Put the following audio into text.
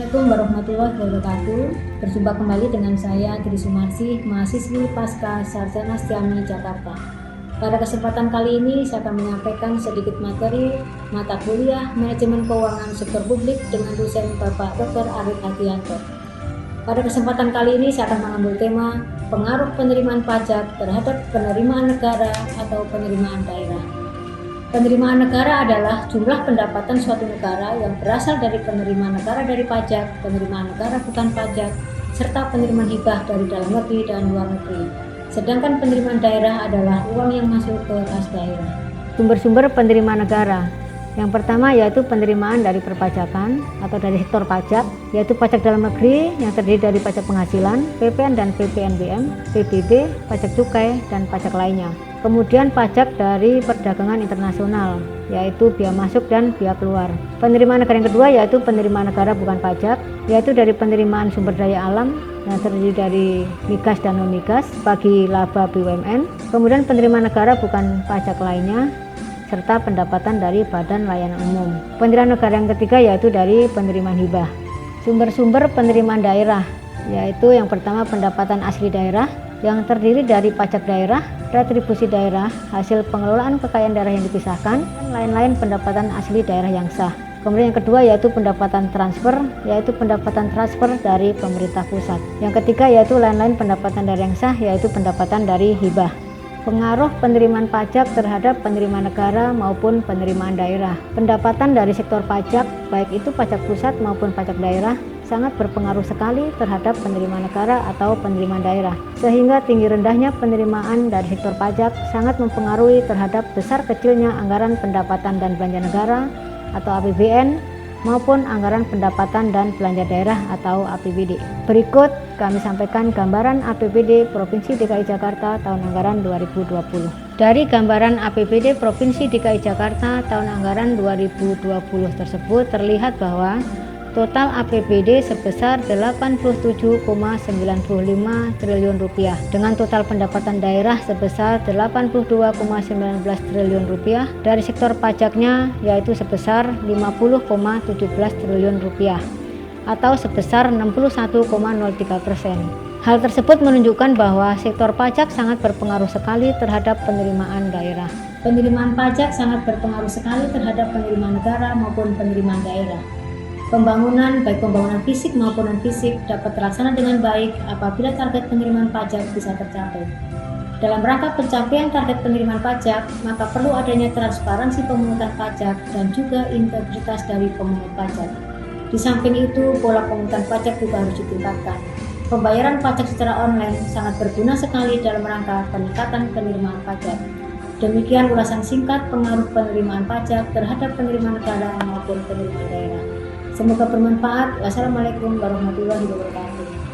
Assalamualaikum warahmatullahi wabarakatuh. Berjumpa kembali dengan saya Tri Sumarsih, mahasiswi Pasca Sarjana STIAMI Jakarta. Pada kesempatan kali ini saya akan menyampaikan sedikit materi mata kuliah Manajemen Keuangan Sektor Publik dengan dosen Bapak Dr. Arif Hadianto. Pada kesempatan kali ini saya akan mengambil tema pengaruh penerimaan pajak terhadap penerimaan negara atau penerimaan daerah. Penerimaan negara adalah jumlah pendapatan suatu negara yang berasal dari penerimaan negara dari pajak, penerimaan negara bukan pajak, serta penerimaan hibah dari dalam negeri dan luar negeri. Sedangkan penerimaan daerah adalah uang yang masuk ke kas daerah. Sumber-sumber penerimaan negara. Yang pertama yaitu penerimaan dari perpajakan atau dari sektor pajak, yaitu pajak dalam negeri yang terdiri dari pajak penghasilan, PPN dan PPNBM, PBB, pajak cukai, dan pajak lainnya. Kemudian pajak dari perdagangan internasional, yaitu biaya masuk dan biaya keluar. Penerimaan negara yang kedua yaitu penerimaan negara bukan pajak, yaitu dari penerimaan sumber daya alam yang terdiri dari migas dan non-migas bagi laba BUMN. Kemudian penerimaan negara bukan pajak lainnya, serta pendapatan dari badan layanan umum. Penerimaan negara yang ketiga yaitu dari penerimaan hibah. Sumber-sumber penerimaan daerah, yaitu yang pertama pendapatan asli daerah yang terdiri dari pajak daerah, retribusi daerah, hasil pengelolaan kekayaan daerah yang dipisahkan, dan lain-lain pendapatan asli daerah yang sah. Kemudian yang kedua yaitu pendapatan transfer, yaitu pendapatan transfer dari pemerintah pusat. Yang ketiga yaitu lain-lain pendapatan daerah yang sah, yaitu pendapatan dari hibah. Pengaruh penerimaan pajak terhadap penerimaan negara maupun penerimaan daerah. Pendapatan dari sektor pajak, baik itu pajak pusat maupun pajak daerah, sangat berpengaruh sekali terhadap penerimaan negara atau penerimaan daerah. Sehingga tinggi rendahnya penerimaan dari sektor pajak sangat mempengaruhi terhadap besar kecilnya anggaran pendapatan dan belanja negara atau APBN maupun anggaran pendapatan dan belanja daerah atau APBD. Berikut kami sampaikan gambaran APBD Provinsi DKI Jakarta tahun anggaran 2020. Dari gambaran APBD Provinsi DKI Jakarta tahun anggaran 2020 tersebut terlihat bahwa total APBD sebesar 87,95 triliun rupiah dengan total pendapatan daerah sebesar 82,19 triliun rupiah, dari sektor pajaknya yaitu sebesar 50,17 triliun rupiah atau sebesar 61,03%. Hal tersebut menunjukkan bahwa sektor pajak sangat berpengaruh sekali terhadap penerimaan daerah. Penerimaan pajak sangat berpengaruh sekali terhadap penerimaan negara maupun penerimaan daerah. Pembangunan, baik pembangunan fisik maupun non-fisik, dapat terlaksana dengan baik apabila target penerimaan pajak bisa tercapai. Dalam rangka pencapaian target penerimaan pajak, maka perlu adanya transparansi pemungutan pajak dan juga integritas dari pemungut pajak. Di samping itu, pola pemungutan pajak juga harus ditingkatkan. Pembayaran pajak secara online sangat berguna sekali dalam rangka peningkatan penerimaan pajak. Demikian ulasan singkat pengaruh penerimaan pajak terhadap penerimaan negara maupun penerimaan daerah. Semoga bermanfaat. Wassalamualaikum warahmatullahi wabarakatuh.